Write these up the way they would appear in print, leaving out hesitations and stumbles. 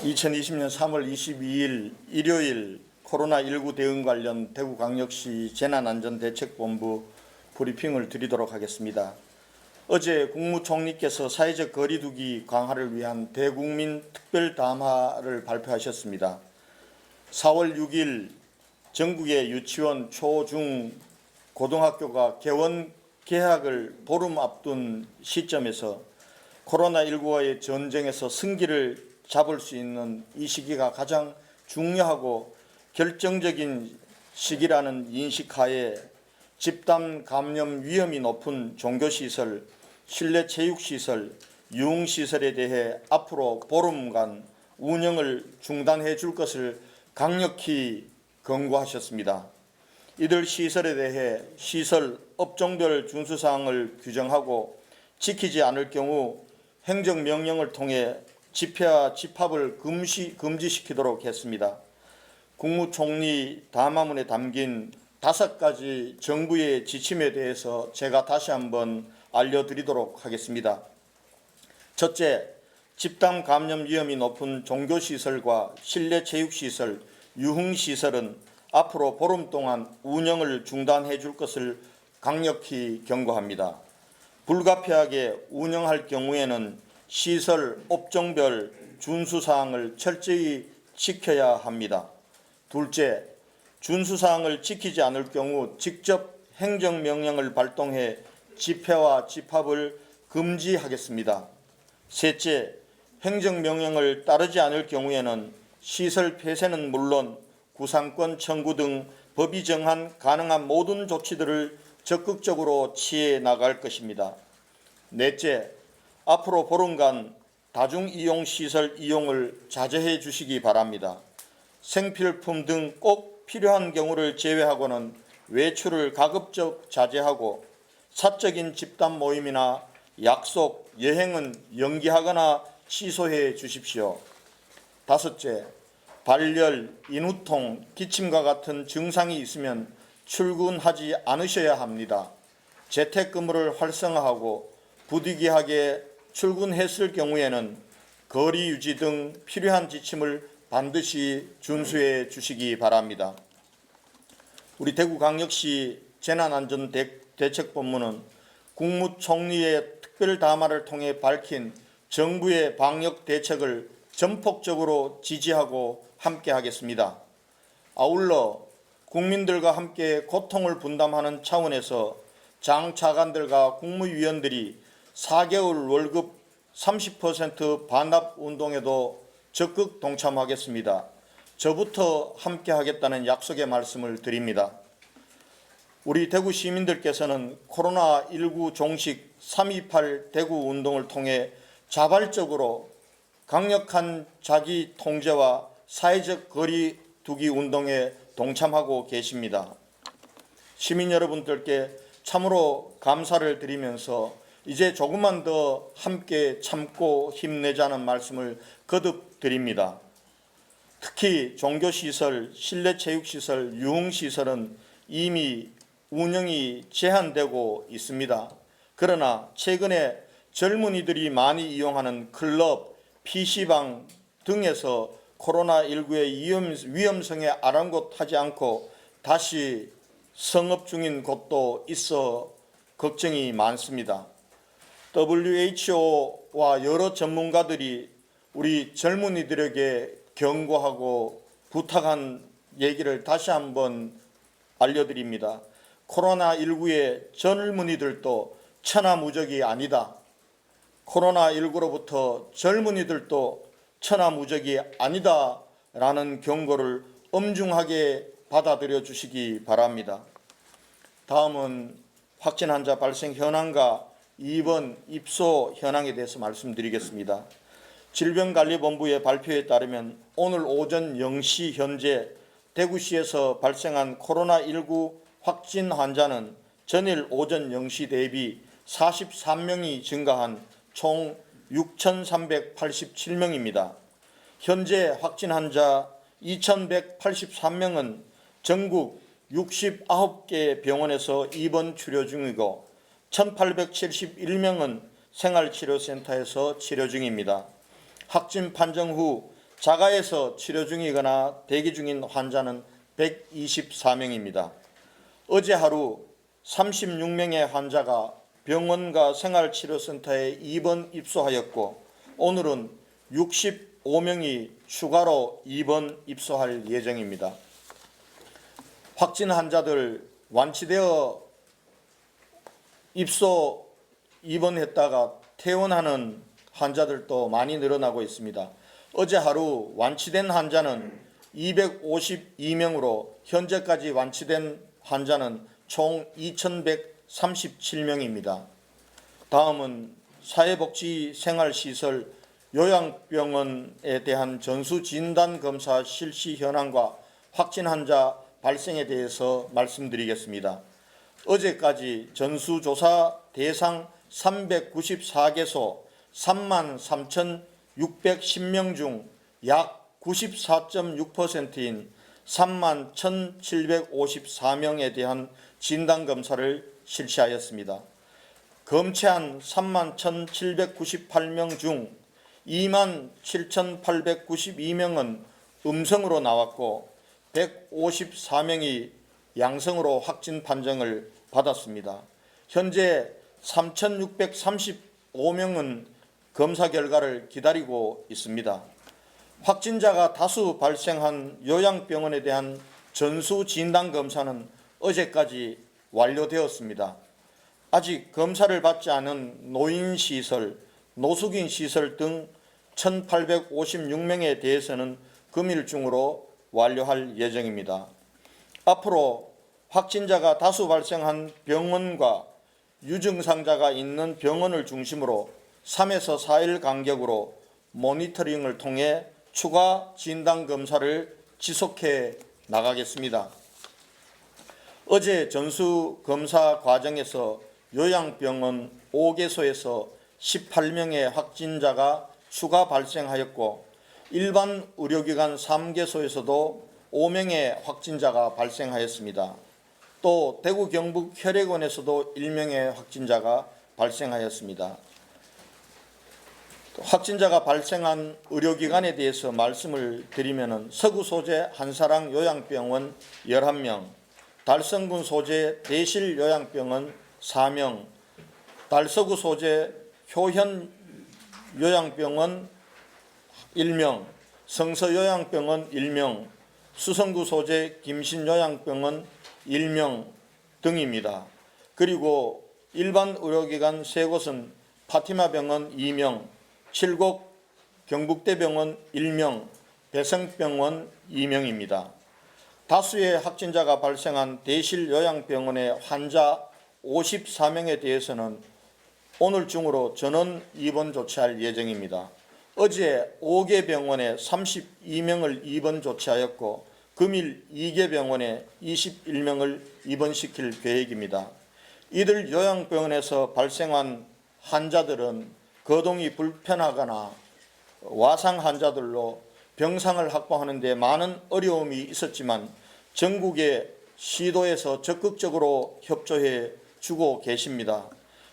2020년 3월 22일 일요일 코로나19 대응 관련 대구광역시 재난안전대책본부 브리핑을 드리도록 하겠습니다. 어제 국무총리께서 사회적 거리두기 강화를 위한 대국민 특별담화를 발표하셨습니다. 4월 6일 전국의 유치원, 초, 중, 고등학교가 개원 개학을 보름 앞둔 시점에서 코로나19와의 전쟁에서 승기를 잡을 수 있는 이 시기가 가장 중요하고 결정적인 시기라는 인식하에 집단 감염 위험이 높은 종교시설, 실내 체육시설, 유흥시설에 대해 앞으로 보름간 운영을 중단해 줄 것을 강력히 권고하셨습니다. 이들 시설에 대해 시설 업종별 준수사항을 규정하고 지키지 않을 경우 행정명령을 통해 집회와 집합을 금지시키도록 했습니다. 국무총리 담화문에 담긴 5가지 정부의 지침에 대해서 제가 다시 한번 알려드리도록 하겠습니다. 첫째, 집단 감염 위험이 높은 종교시설과 실내 체육시설, 유흥시설은 앞으로 보름 동안 운영을 중단해 줄 것을 강력히 경고합니다. 불가피하게 운영할 경우에는 시설 업종별 준수사항을 철저히 지켜야 합니다. 둘째, 준수사항을 지키지 않을 경우 직접 행정명령을 발동해 집회와 집합을 금지하겠습니다. 셋째, 행정명령을 따르지 않을 경우에는 시설 폐쇄는 물론 구상권 청구 등 법이 정한 가능한 모든 조치들을 적극적으로 취해 나갈 것입니다. 넷째, 앞으로 보름간 다중이용시설 이용을 자제해 주시기 바랍니다. 생필품 등 꼭 필요한 경우를 제외하고는 외출을 가급적 자제하고 사적인 집단 모임이나 약속, 여행은 연기하거나 취소해 주십시오. 다섯째, 발열, 인후통, 기침과 같은 증상이 있으면 출근하지 않으셔야 합니다. 재택근무를 활성화하고 부득이하게 출근했을 경우에는 거리 유지 등 필요한 지침을 반드시 준수해 주시기 바랍니다. 우리 대구광역시 재난안전대책본부는 국무총리의 특별담화를 통해 밝힌 정부의 방역 대책을 전폭적으로 지지하고 함께하겠습니다. 아울러 국민들과 함께 고통을 분담하는 차원에서 장차관들과 국무위원들이 4개월 월급 30% 반납 운동에도 적극 동참하겠습니다. 저부터 함께 하겠다는 약속의 말씀을 드립니다. 우리 대구 시민들께서는 코로나19 종식 3.28 대구 운동을 통해 자발적으로 강력한 자기 통제와 사회적 거리 두기 운동에 동참하고 계십니다. 시민 여러분들께 참으로 감사를 드리면서 이제 조금만 더 함께 참고 힘내자는 말씀을 거듭 드립니다. 특히 종교시설, 실내체육시설, 유흥시설은 이미 운영이 제한되고 있습니다. 그러나 최근에 젊은이들이 많이 이용하는 클럽, PC방 등에서 코로나19의 위험성에 아랑곳하지 않고 다시 성업 중인 곳도 있어 걱정이 많습니다. WHO와 여러 전문가들이 우리 젊은이들에게 경고하고 부탁한 얘기를 다시 한번 알려드립니다. 코로나19의 젊은이들도 천하무적이 아니다. 코로나19로부터 젊은이들도 천하무적이 아니다 라는 경고를 엄중하게 받아들여 주시기 바랍니다. 다음은 확진 환자 발생 현황과 입원, 입소 현황에 대해서 말씀드리겠습니다. 질병관리본부의 발표에 따르면 오늘 오전 0시 현재 대구시에서 발생한 코로나19 확진 환자는 전일 오전 0시 대비 43명이 증가한 총 6,387명입니다. 현재 확진 환자 2,183명은 전국 69개 병원에서 입원 치료 중이고 1,871명은 생활치료센터에서 치료 중입니다. 확진 판정 후 자가에서 치료 중이거나 대기 중인 환자는 124명입니다. 어제 하루 36명의 환자가 병원과 생활치료센터에 입원 입소하였고 오늘은 65명이 추가로 입원 입소할 예정입니다. 확진 환자들 완치되어 입원했다가 퇴원하는 환자들도 많이 늘어나고 있습니다. 어제 하루 완치된 환자는 252명으로 현재까지 완치된 환자는 총 2,137명입니다. 다음은 사회복지생활시설 요양병원에 대한 전수진단검사 실시 현황과 확진 환자 발생에 대해서 말씀드리겠습니다. 어제까지 전수조사 대상 394개소 33,610명 중 약 94.6%인 31,754명에 대한 진단검사를 실시하였습니다. 검체한 31,798명 중 27,892명은 음성으로 나왔고 154명이 양성으로 확진 판정을 받았습니다. 현재 3,635명은 검사 결과를 기다리고 있습니다. 확진자가 다수 발생한 요양병원에 대한 전수 진단 검사는 어제까지 완료되었습니다. 아직 검사를 받지 않은 노인시설, 노숙인시설 등 1,856명에 대해서는 금일 중으로 완료할 예정입니다. 앞으로 확진자가 다수 발생한 병원과 유증상자가 있는 병원을 중심으로 3에서 4일 간격으로 모니터링을 통해 추가 진단검사를 지속해 나가겠습니다. 어제 전수검사 과정에서 요양병원 5개소에서 18명의 확진자가 추가 발생하였고 일반 의료기관 3개소에서도 5명의 확진자가 발생하였습니다. 또 대구 경북 혈액원에서도 1명의 확진자가 발생하였습니다. 확진자가 발생한 의료기관에 대해서 말씀을 드리면 서구 소재 한사랑 요양병원 11명, 달성군 소재 대실 요양병원 4명, 달서구 소재 효현 요양병원 1명, 성서 요양병원 1명, 수성구 소재 김신 요양병원 1명 등입니다. 그리고 일반 의료기관 3곳은 파티마 병원 2명, 칠곡 경북대병원 1명, 배성병원 2명입니다. 다수의 확진자가 발생한 대실 요양병원의 환자 54명에 대해서는 오늘 중으로 전원 입원 조치할 예정입니다. 어제 5개 병원에 32명을 입원 조치하였고 금일 2개 병원에 21명을 입원시킬 계획입니다. 이들 요양병원에서 발생한 환자들은 거동이 불편하거나 와상 환자들로 병상을 확보하는 데 많은 어려움이 있었지만 전국의 시도에서 적극적으로 협조해 주고 계십니다.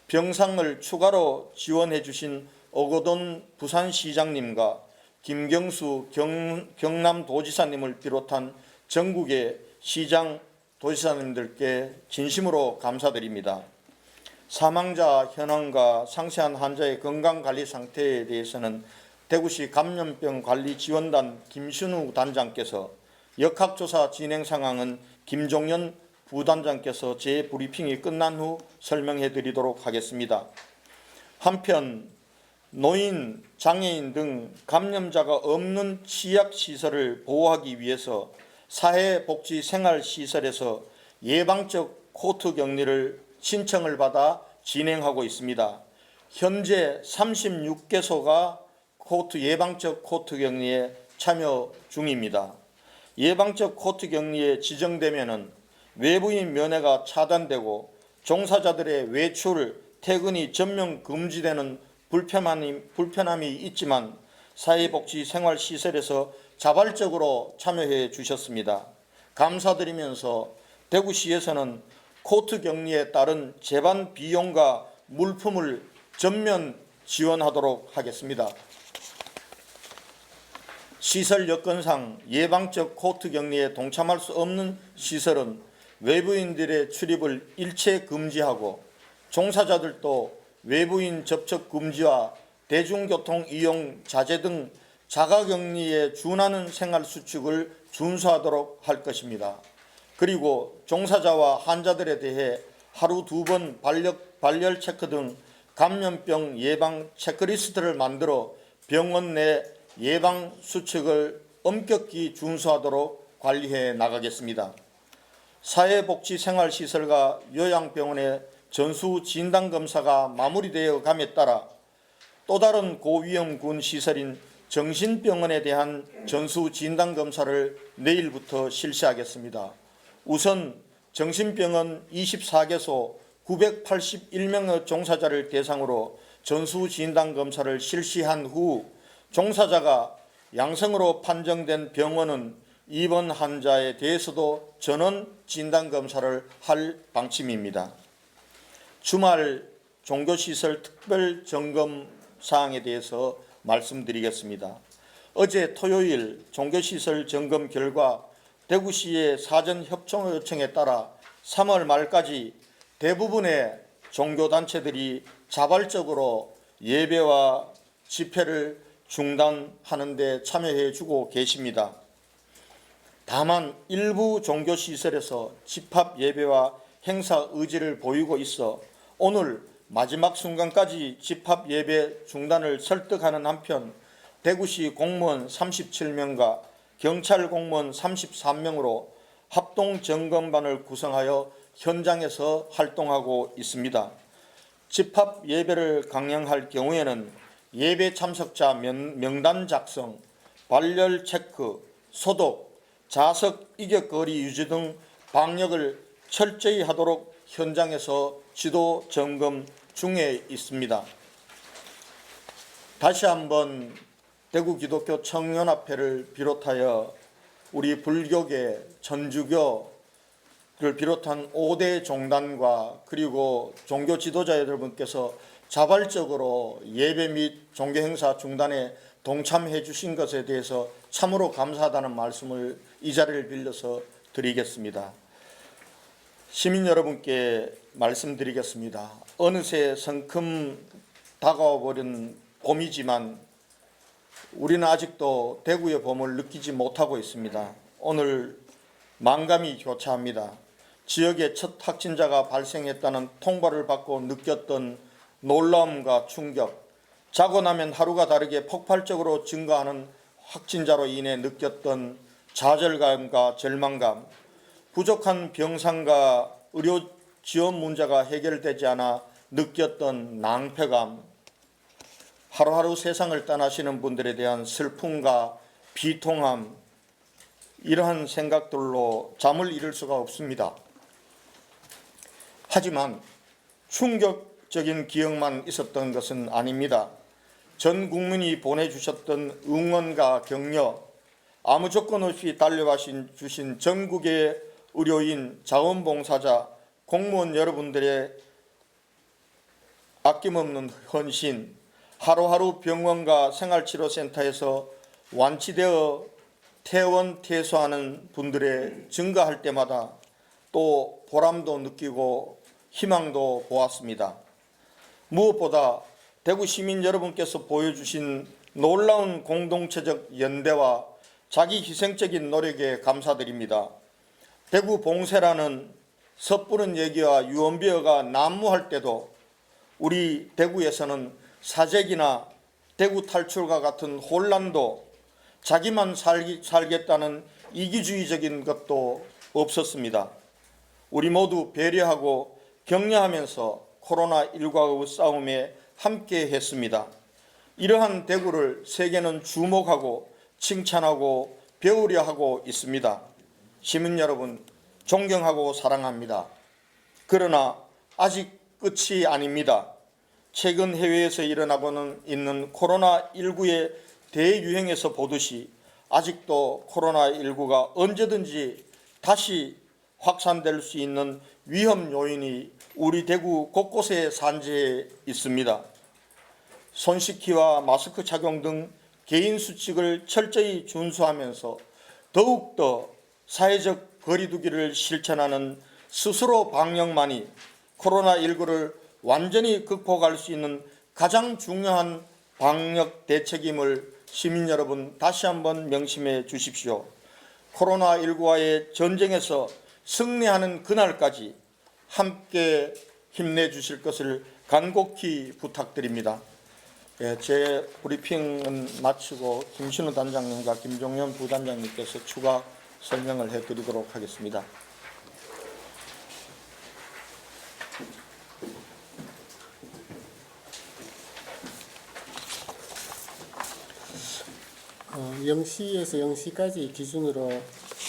병상을 추가로 지원해 주신 오거돈 부산시장님과 김경수 경남도지사님을 비롯한 전국의 시장, 도지사님들께 진심으로 감사드립니다. 사망자 현황과 상세한 환자의 건강관리 상태에 대해서는 대구시 감염병관리지원단 김신우 단장께서, 역학조사 진행 상황은 김종연 부단장께서 재브리핑이 끝난 후 설명해 드리도록 하겠습니다. 한편 노인, 장애인 등 감염자가 없는 취약시설을 보호하기 위해서 사회복지생활시설에서 예방적 코트 격리를 신청을 받아 진행하고 있습니다. 현재 36개소가 예방적 코트 격리에 참여 중입니다. 예방적 코트 격리에 지정되면 외부인 면회가 차단되고 종사자들의 외출, 퇴근이 전면 금지되는 불편함이 있지만 사회복지생활시설에서 자발적으로 참여해 주셨습니다. 감사드리면서 대구시에서는 코트 격리에 따른 재반 비용과 물품을 전면 지원하도록 하겠습니다. 시설 여건상 예방적 코트 격리에 동참할 수 없는 시설은 외부인들의 출입을 일체 금지하고 종사자들도 외부인 접촉 금지와 대중교통 이용 자제 등 자가격리에 준하는 생활수칙을 준수하도록 할 것입니다. 그리고 종사자와 환자들에 대해 하루 2번 발열 체크 등 감염병 예방 체크리스트를 만들어 병원 내 예방 수칙을 엄격히 준수하도록 관리해 나가겠습니다. 사회복지생활시설과 요양병원의 전수 진단검사가 마무리되어 감에 따라 또 다른 고위험군 시설인 정신병원에 대한 전수 진단검사를 내일부터 실시하겠습니다. 우선 정신병원 24개소 981명의 종사자를 대상으로 전수 진단검사를 실시한 후 종사자가 양성으로 판정된 병원은 입원 환자에 대해서도 전원 진단검사를 할 방침입니다. 주말 종교시설 특별 점검 사항에 대해서 말씀드리겠습니다. 어제 토요일 종교시설 점검 결과 대구시의 사전 협조 요청에 따라 3월 말까지 대부분의 종교단체들이 자발적으로 예배와 집회를 중단하는 데 참여해 주고 계십니다. 다만 일부 종교시설에서 집합 예배와 행사 의지를 보이고 있어 오늘 마지막 순간까지 집합 예배 중단을 설득하는 한편 대구시 공무원 37명과 경찰 공무원 33명으로 합동점검반을 구성하여 현장에서 활동하고 있습니다. 집합 예배를 강행할 경우에는 예배 참석자 명단 작성, 발열 체크, 소독, 좌석 이격거리 유지 등 방역을 철저히 하도록 현장에서 지도 점검 중에 있습니다. 다시 한번 대구 기독교 청년합회를 비롯하여 우리 불교계, 천주교를 비롯한 5대 종단과 그리고 종교 지도자 여러분께서 자발적으로 예배 및 종교행사 중단에 동참해 주신 것에 대해서 참으로 감사하다는 말씀을 이 자리를 빌려서 드리겠습니다. 시민 여러분께 말씀드리겠습니다. 어느새 성큼 다가와 버린 봄이지만 우리는 아직도 대구의 봄을 느끼지 못하고 있습니다. 오늘 만감이 교차합니다. 지역에 첫 확진자가 발생했다는 통보를 받고 느꼈던 놀라움과 충격, 자고 나면 하루가 다르게 폭발적으로 증가하는 확진자로 인해 느꼈던 좌절감과 절망감, 부족한 병상과 의료 지원 문제가 해결되지 않아 느꼈던 낭패감, 하루하루 세상을 떠나시는 분들에 대한 슬픔과 비통함, 이러한 생각들로 잠을 이룰 수가 없습니다. 하지만 충격적인 기억만 있었던 것은 아닙니다. 전 국민이 보내주셨던 응원과 격려, 아무 조건 없이 달려와 주신 전국의 의료인, 자원봉사자, 공무원 여러분들의 아낌없는 헌신, 하루하루 병원과 생활치료센터에서 완치되어 퇴원, 퇴소하는 분들의 증가할 때마다 또 보람도 느끼고 희망도 보았습니다. 무엇보다 대구 시민 여러분께서 보여주신 놀라운 공동체적 연대와 자기 희생적인 노력에 감사드립니다. 대구 봉쇄라는 섣부른 얘기와 유언비어가 난무할 때도 우리 대구에서는 사재기나 대구 탈출과 같은 혼란도 자기만 살겠다는 이기주의적인 것도 없었습니다. 우리 모두 배려하고 격려하면서 코로나19와의 싸움에 함께 했습니다. 이러한 대구를 세계는 주목하고 칭찬하고 배우려 하고 있습니다. 시민 여러분, 존경하고 사랑합니다. 그러나 아직 끝이 아닙니다. 최근 해외에서 일어나고는 있는 코로나19의 대유행에서 보듯이 아직도 코로나19가 언제든지 다시 확산될 수 있는 위험 요인이 우리 대구 곳곳에 산재해 있습니다. 손 씻기와 마스크 착용 등 개인 수칙을 철저히 준수하면서 더욱더 사회적 거리두기를 실천하는 스스로 방역만이 코로나19를 완전히 극복할 수 있는 가장 중요한 방역 대책임을 시민 여러분 다시 한번 명심해 주십시오. 코로나19와의 전쟁에서 승리하는 그날까지 함께 힘내주실 것을 간곡히 부탁드립니다. 제 브리핑은 마치고 김신우 단장님과 김종현 부단장님께서 추가 설명을 해드리도록 하겠습니다. 영시에서 영시까지 기준으로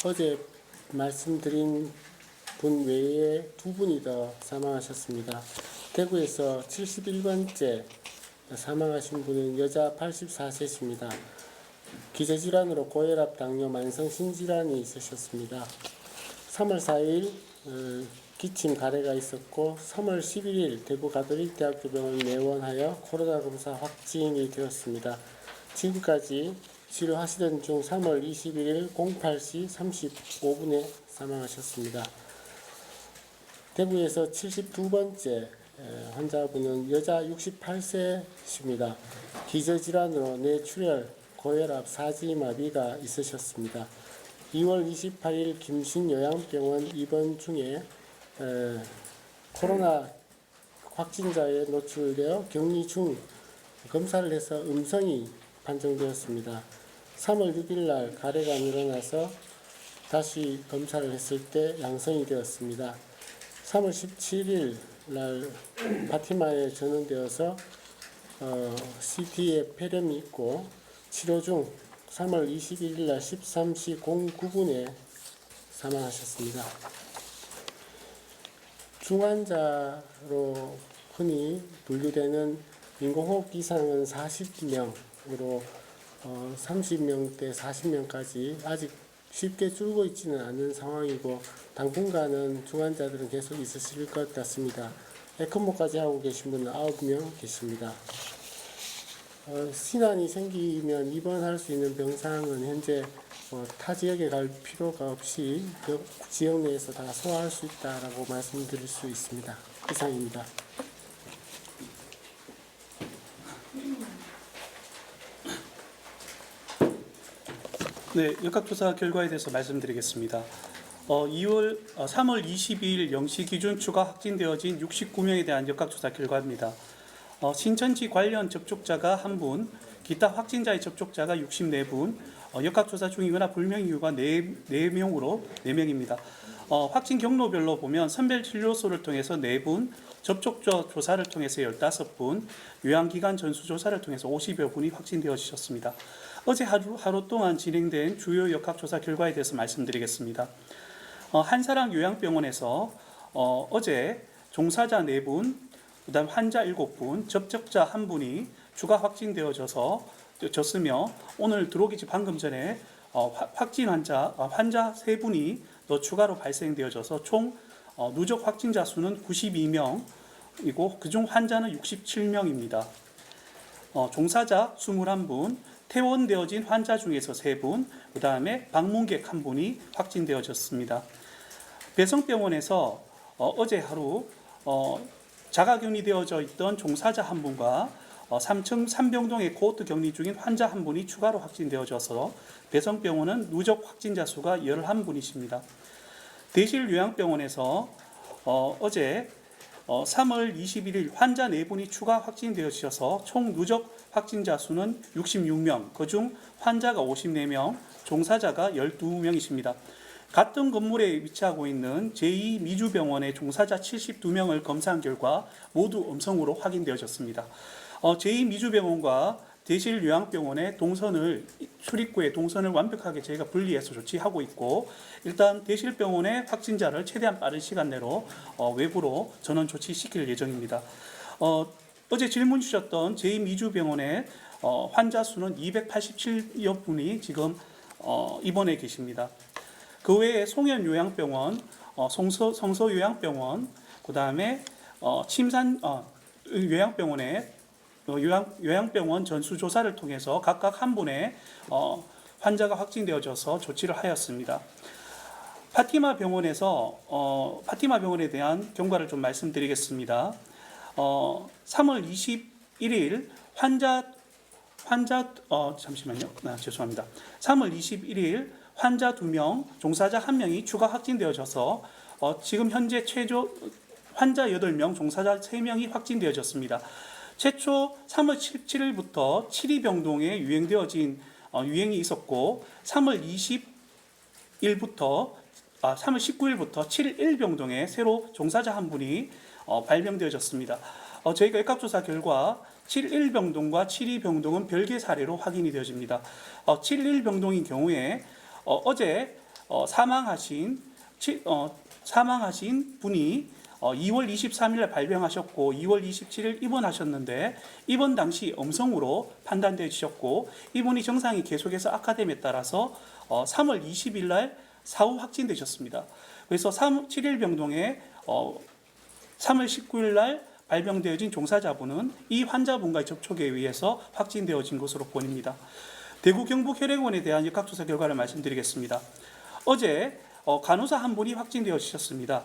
어제 말씀드린 분 외에 2분이 더 사망하셨습니다. 대구에서 71번째 사망하신 분은 여자 84세십니다. 기저질환으로 고혈압, 당뇨, 만성 신질환이 있으셨습니다. 3월 4일 기침 가래가 있었고 3월 11일 대구 가톨릭대학교 병원 내원하여 코로나 검사 확진이 되었습니다. 지금까지 치료하시던 중 3월 21일 08시 35분에 사망하셨습니다. 대구에서 72번째 환자분은 여자 68세십니다. 기저질환으로 뇌출혈, 고혈압, 사지마비가 있으셨습니다. 2월 28일 김신요양병원 입원 중에 코로나 확진자에 노출되어 격리 중 검사를 해서 음성이 판정되었습니다. 3월 6일 날 가래가 늘어나서 다시 검사를 했을 때 양성이 되었습니다. 3월 17일 날 파티마에 전원되어서 CT에 폐렴이 있고 치료 중 3월 21일 날 13시 09분에 사망하셨습니다. 중환자로 흔히 분류되는 인공호흡 이상은 40명으로 30명대 40명까지 아직 쉽게 줄고 있지는 않은 상황이고 당분간은 중환자들은 계속 있으실 것 같습니다. 에크모까지 하고 계신 분은 9명 계십니다. 신환이 생기면 입원할 수 있는 병상은 현재 타 지역에 갈 필요가 없이 그 지역 내에서 다 소화할 수 있다라고 말씀드릴 수 있습니다. 이상입니다. 네, 역학조사 결과에 대해서 말씀드리겠습니다. 3월 22일 0시 기준 추가 확진되어진 69명에 대한 역학조사 결과입니다. 신천지 관련 접촉자가 1분, 기타 확진자의 접촉자가 64분, 역학조사 중이거나 불명 이유가 4명으로 4명입니다. 확진 경로별로 보면 선별진료소를 통해서 4분, 접촉자 조사를 통해서 15분, 요양기관 전수조사를 통해서 50여 분이 확진되어지셨습니다. 어제 하루 동안 진행된 주요 역학조사 결과에 대해서 말씀드리겠습니다. 한사랑 요양병원에서 어제 종사자 4분, 그다음 환자 7분, 접촉자 1분이 추가 확진되어졌으며 오늘 들어오기 방금 전에 확진 환자 3분이 더 추가로 발생되어져서 총 누적 확진자 수는 92명이고 그중 환자는 67명입니다. 종사자 21분, 퇴원되어진 환자 중에서 3분, 그 다음에 방문객 1분이 확진되어졌습니다. 배성병원에서 어제 하루 자가격리되어져 있던 종사자 1분과 3층 삼병동에 코호트 격리 중인 환자 1분이 추가로 확진되어져서 배성병원은 누적 확진자 수가 11분이십니다. 대실요양병원에서 어제 3월 21일 환자 4분이 추가 확진되어지셔서 총 누적 확진자 수는 66명, 그중 환자가 54명, 종사자가 12명이십니다. 같은 건물에 위치하고 있는 제2미주병원의 종사자 72명을 검사한 결과 모두 음성으로 확인되어졌습니다. 제2미주병원과 대실요양병원의 출입구의 동선을 완벽하게 저희가 분리해서 조치하고 있고 일단 대실병원의 확진자를 최대한 빠른 시간 내로 외부로 전원 조치시킬 예정입니다. 어제 질문 주셨던 제2미주병원의 환자 수는 287여 분이 지금 입원해 계십니다. 그 외에 송현요양병원, 성서요양병원, 그 다음에 침산 요양병원에 요양병원 전수조사를 통해서 각각 한 분의 환자가 확진되어져서 조치를 하였습니다. 파티마 병원에 대한 경과를 좀 말씀드리겠습니다. 3월 21일 죄송합니다. 3월 21일 환자 2명, 종사자 1명이 추가 확진되어져서 지금 현재 최저 환자 8명, 종사자 3명이 확진되어졌습니다. 최초 3월 17일부터 7.2병동에 유행이 있었고 3월 19일부터 7.1병동에 새로 종사자 한 분이 발병되어졌습니다. 저희가 역학조사 결과 7.1병동과 7.2병동은 별개 사례로 확인이 되어집니다. 7.1병동인 경우에 어제 사망하신 분이 2월 23일 날 발병하셨고 2월 27일 입원하셨는데 입원 당시 음성으로 판단되셨고 이분이 증상이 계속해서 악화됨에 따라서 3월 20일 날 사후 확진되셨습니다. 그래서 7.1병동에 3월 19일 날 발병되어진 종사자분은 이 환자분과의 접촉에 의해서 확진되어진 것으로 보입니다. 대구 경북혈액원에 대한 역학조사 결과를 말씀드리겠습니다. 어제 간호사 한 분이 확진되어지셨습니다.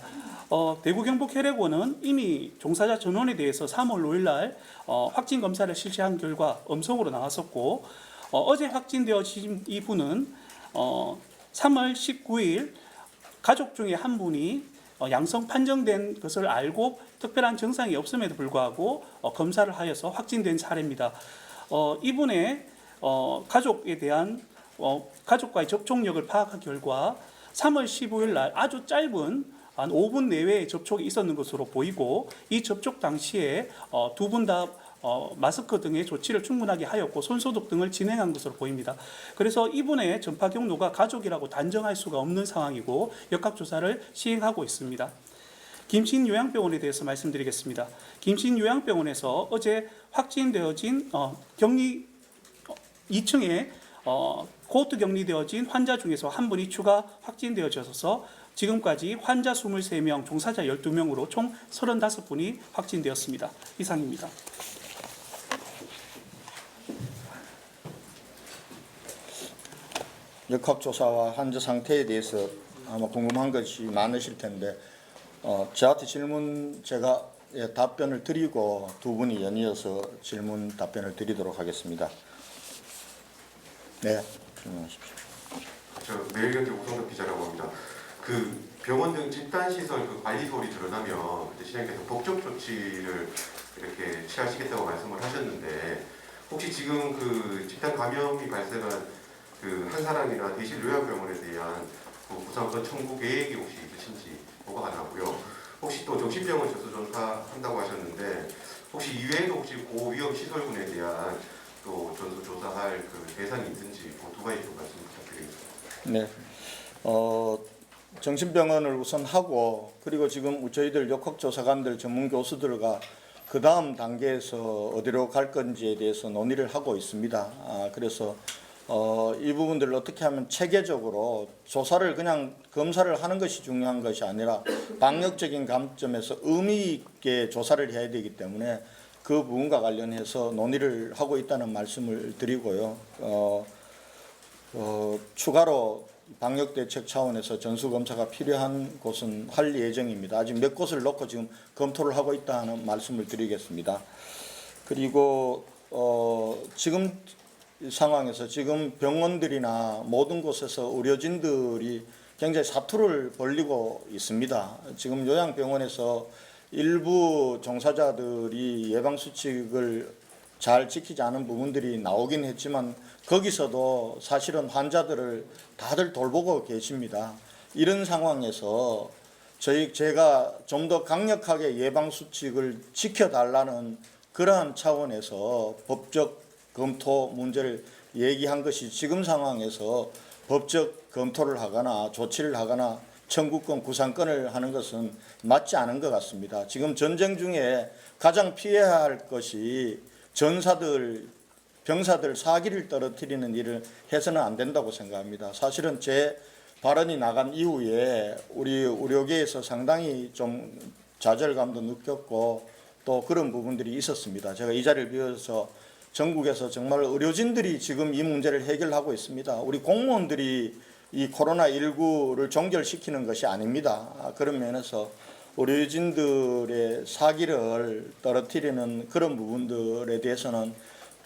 대구 경북혈액원은 이미 종사자 전원에 대해서 3월 5일 날 확진 검사를 실시한 결과 음성으로 나왔었고 어제 확진되어진 이 분은 3월 19일 가족 중에 한 분이 양성 판정된 것을 알고 특별한 증상이 없음에도 불구하고 검사를 하여서 확진된 사례입니다. 이분의 가족에 대한 가족과의 접촉력을 파악한 결과 3월 15일 날 아주 짧은 한 5분 내외의 접촉이 있었는 것으로 보이고 이 접촉 당시에 두 분 다 마스크 등의 조치를 충분하게 하였고 손소독 등을 진행한 것으로 보입니다. 그래서 이분의 전파 경로가 가족이라고 단정할 수가 없는 상황이고 역학조사를 시행하고 있습니다. 김신요양병원에 대해서 말씀드리겠습니다. 김신요양병원에서 어제 확진되어진 격리 2층에 코호트 격리되어진 환자 중에서 한 분이 추가 확진되어져서 지금까지 환자 23명, 종사자 12명으로 총 35분이 확진되었습니다. 이상입니다. 역학조사와 환자 상태에 대해서 아마 궁금한 것이 많으실 텐데 저한테 제가 답변을 드리고 두 분이 연이어서 질문 답변을 드리도록 하겠습니다. 네, 질문하십시오. 저 매일경제 우성덕 기자라고 합니다. 그 병원 등 집단시설 그 관리 소홀이 드러나면 그때 시장님께서 법적 조치를 이렇게 취하시겠다고 말씀을 하셨는데 혹시 지금 그 집단 감염이 발생한 그 한 사람이나 대실 요양병원에 대한 그 구상권 청구 계획이 혹시 있으신지 보고가 나고요. 혹시 또 정신병원 전수조사한다고 하셨는데 혹시 이외에도 혹시 고위험 시설군에 대한 또 전수조사할 그 대상이 있는지 그 두 가지 좀 말씀 부탁드리겠습니다. 네, 정신병원을 우선 하고 그리고 지금 저희들 역학조사관들 전문 교수들과 그 다음 단계에서 어디로 갈 건지에 대해서 논의를 하고 있습니다. 그래서 이 부분들을 어떻게 하면 체계적으로 조사를 그냥 검사를 하는 것이 중요한 것이 아니라 방역적인 관점에서 의미 있게 조사를 해야 되기 때문에 그 부분과 관련해서 논의를 하고 있다는 말씀을 드리고요. 추가로 방역대책 차원에서 전수검사가 필요한 곳은 할 예정입니다. 아직 몇 곳을 놓고 지금 검토를 하고 있다는 말씀을 드리겠습니다. 그리고 지금 상황에서 지금 병원들이나 모든 곳에서 의료진들이 굉장히 사투를 벌이고 있습니다. 지금 요양병원에서 일부 종사자들이 예방수칙을 잘 지키지 않은 부분들이 나오긴 했지만 거기서도 사실은 환자들을 다들 돌보고 계십니다. 이런 상황에서 제가 좀 더 강력하게 예방수칙을 지켜달라는 그러한 차원에서 법적 검토 문제를 얘기한 것이 지금 상황에서 법적 검토를 하거나 조치를 하거나 청구권, 구상권을 하는 것은 맞지 않은 것 같습니다. 지금 전쟁 중에 가장 피해야 할 것이 전사들, 병사들 사기를 떨어뜨리는 일을 해서는 안 된다고 생각합니다. 사실은 제 발언이 나간 이후에 우리 의료계에서 상당히 좀 좌절감도 느꼈고 또 그런 부분들이 있었습니다. 제가 이 자리를 빌어서 전국에서 정말 의료진들이 지금 이 문제를 해결하고 있습니다. 우리 공무원들이 이 코로나19를 종결시키는 것이 아닙니다. 그런 면에서 의료진들의 사기를 떨어뜨리는 그런 부분들에 대해서는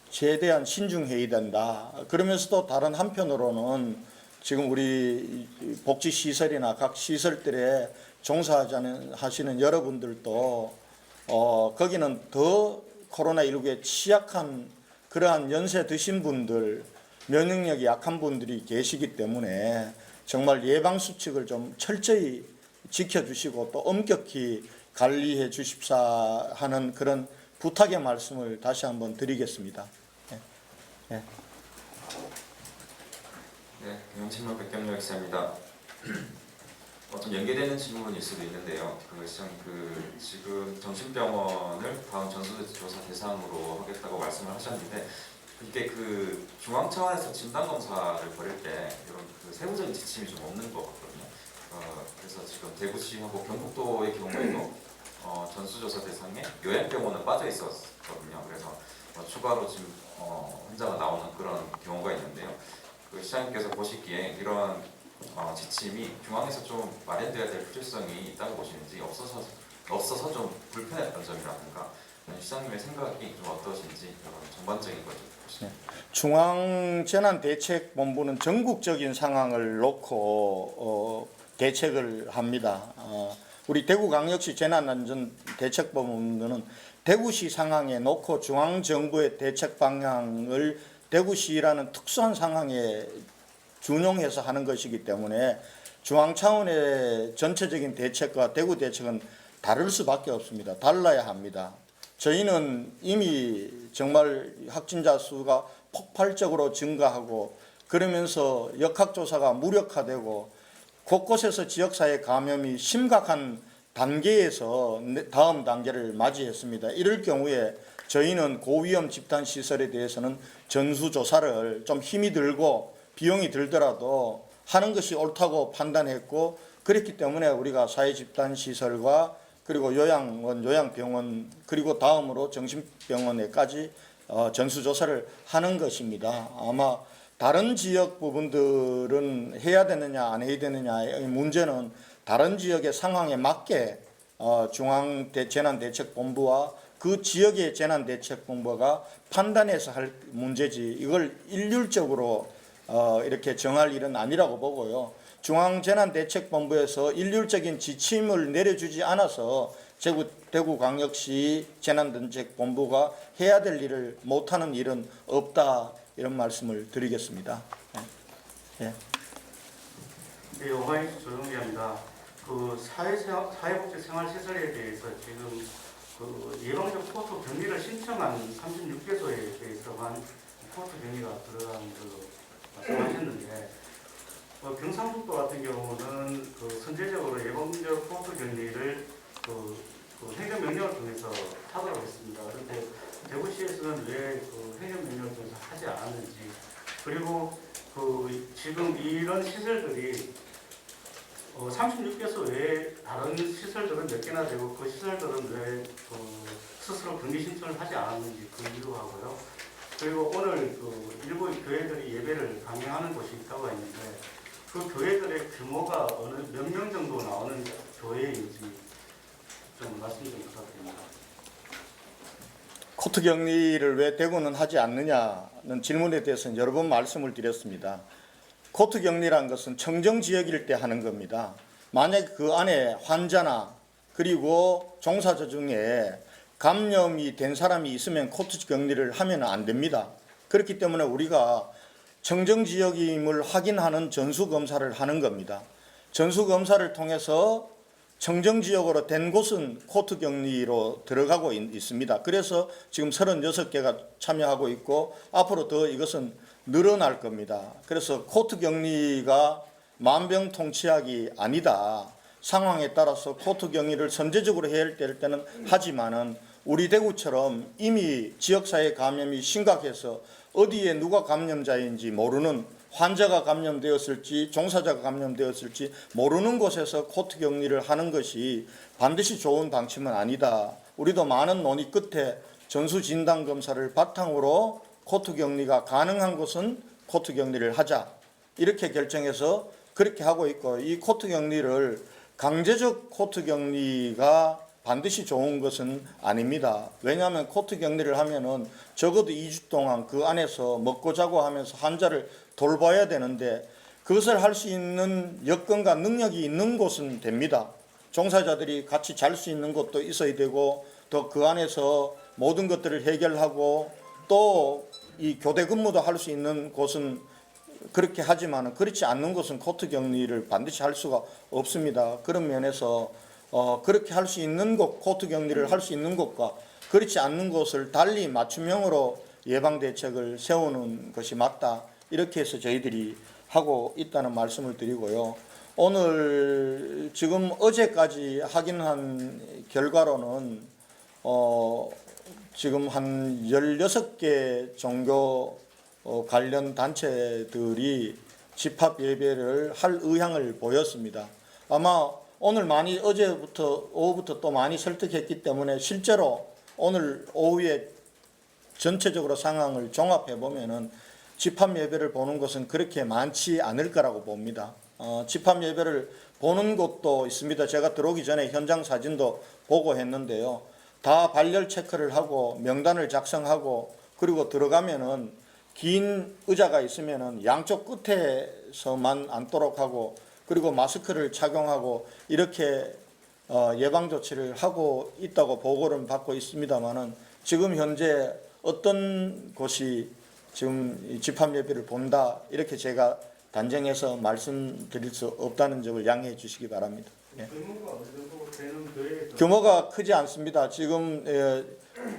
최대한 신중해야 된다. 그러면서도 다른 한편으로는 지금 우리 복지시설이나 각 시설들에 종사하시는 여러분들도 거기는 더 코로나19에 취약한 그러한 연세 드신 분들, 면역력이 약한 분들이 계시기 때문에 정말 예방수칙을 좀 철저히 지켜주시고 또 엄격히 관리해 주십사 하는 그런 부탁의 말씀을 다시 한번 드리겠습니다. 네. 네, 경영신문 백경렬 기자입니다. 좀 연계되는 질문일 수도 있는데요. 지금 정신병원을 다음 전수조사 대상으로 하겠다고 말씀을 하셨는데 이게 중앙 차원에서 진단 검사를 벌일 때 이런 세부적인 지침이 좀 없는 것 같거든요. 그래서 지금 대구시하고 경북도의 경우에도 전수조사 대상에 요양병원은 빠져 있었거든요. 그래서 추가로 지금 환자가 나오는 그런 경우가 있는데요. 시장님께서 보시기에 이런 지침이 중앙에서 좀 마련돼야 될 필요성이 있다고 보시는지 없어서 좀 불편했던 점이라든가 시장님의 생각이 좀 어떠신지 이런 전반적인 것 좀 보시죠. 중앙재난대책본부는 전국적인 상황을 놓고 대책을 합니다. 우리 대구광역시 재난안전대책본부는 대구시 상황에 놓고 중앙정부의 대책 방향을 대구시라는 특수한 상황에 준용해서 하는 것이기 때문에 중앙 차원의 전체적인 대책과 대구 대책은 다를 수밖에 없습니다. 달라야 합니다. 저희는 이미 정말 확진자 수가 폭발적으로 증가하고 그러면서 역학조사가 무력화되고 곳곳에서 지역사회 감염이 심각한 단계에서 다음 단계를 맞이했습니다. 이럴 경우에 저희는 고위험 집단시설에 대해서는 전수조사를 좀 힘이 들고 비용이 들더라도 하는 것이 옳다고 판단했고 그렇기 때문에 우리가 사회집단시설과 그리고 요양원, 요양병원 그리고 다음으로 정신병원에까지 전수조사를 하는 것입니다. 아마 다른 지역 부분들은 해야 되느냐 안 해야 되느냐의 문제는 다른 지역의 상황에 맞게 중앙재난대책본부와 그 지역의 재난대책본부가 판단해서 할 문제지 이걸 일률적으로 이렇게 정할 일은 아니라고 보고요. 중앙재난대책본부에서 일률적인 지침을 내려주지 않아서 대구광역시 재난대책본부가 해야 될 일을 못하는 일은 없다 이런 말씀을 드리겠습니다. 네. 네, 오마이뉴스 조정기입니다. 사회복지생활시설에 대해서 지금 예방적 포트 격리를 신청한 36개소에 대해서만 포트 격리가 들어간 말씀하셨는데 경상북도 같은 경우는 선제적으로 예방적 포트 격리를 행정명령을 통해서 하도록 했습니다. 그런데 대구시에서는 왜 행정명령을 통해서 하지 않았는지 그리고 지금 이런 시설들이 36개소 외에 다른 시설들은 몇 개나 되고 그 시설들은 왜 스스로 격리 신청을 하지 않았는지 그 이유도 하고요. 그리고 오늘 일부 교회들이 예배를 강행하는 곳이 있다고 했는데 그 교회들의 규모가 몇 명 정도 나오는 교회인지 좀 말씀 좀 부탁드립니다. 코트 격리를 왜 대구는 하지 않느냐는 질문에 대해서는 여러 번 말씀을 드렸습니다. 코트 격리란 것은 청정 지역일 때 하는 겁니다. 만약 그 안에 환자나 그리고 종사자 중에 감염이 된 사람이 있으면 코트 격리를 하면 안 됩니다. 그렇기 때문에 우리가 청정 지역임을 확인하는 전수 검사를 하는 겁니다. 전수 검사를 통해서 청정 지역으로 된 곳은 코트 격리로 들어가고 있습니다. 그래서 지금 36개가 참여하고 있고 앞으로 더 이것은 늘어날 겁니다. 그래서 코트 격리가 만병통치약이 아니다. 상황에 따라서 코트 격리를 선제적으로 해야 할 때는 하지만은 우리 대구처럼 이미 지역사회 감염이 심각해서 어디에 누가 감염자인지 모르는 환자가 감염되었을지 종사자가 감염되었을지 모르는 곳에서 코트 격리를 하는 것이 반드시 좋은 방침은 아니다. 우리도 많은 논의 끝에 전수진단검사를 바탕으로 코트 격리가 가능한 곳은 코트 격리를 하자 이렇게 결정해서 그렇게 하고 있고, 이 코트 격리를 강제적 코트 격리가 반드시 좋은 것은 아닙니다. 왜냐하면 코트 격리를 하면은 적어도 2주 동안 그 안에서 먹고 자고 하면서 환자를 돌봐야 되는데, 그것을 할 수 있는 여건과 능력이 있는 곳은 됩니다. 종사자들이 같이 잘 수 있는 곳도 있어야 되고, 또 그 안에서 모든 것들을 해결하고 또 이 교대 근무도 할 수 있는 곳은 그렇게 하지만 그렇지 않는 곳은 코트 격리를 반드시 할 수가 없습니다. 그런 면에서 그렇게 할 수 있는 곳, 코트 격리를 할 수 있는 곳과 그렇지 않는 곳을 달리 맞춤형으로 예방 대책을 세우는 것이 맞다. 이렇게 해서 저희들이 하고 있다는 말씀을 드리고요. 오늘 지금 어제까지 확인한 결과로는 지금 한 16개 종교 관련 단체들이 집합 예배를 할 의향을 보였습니다. 아마 오늘 많이 어제부터 오후부터 또 많이 설득했기 때문에 실제로 오늘 오후에 전체적으로 상황을 종합해 보면은 집합 예배를 보는 것은 그렇게 많지 않을 거라고 봅니다. 집합 예배를 보는 곳도 있습니다. 제가 들어오기 전에 현장 사진도 보고 했는데요. 다 발열 체크를 하고 명단을 작성하고, 그리고 들어가면은 긴 의자가 있으면은 양쪽 끝에서만 앉도록 하고, 그리고 마스크를 착용하고 이렇게 예방 조치를 하고 있다고 보고를 받고 있습니다만은, 지금 현재 어떤 곳이 지금 이 집합 예배를 본다 이렇게 제가 단정해서 말씀드릴 수 없다는 점을 양해해 주시기 바랍니다. 예. 규모가 어느 정도 되는 교회에서 규모가 크지 않습니다. 지금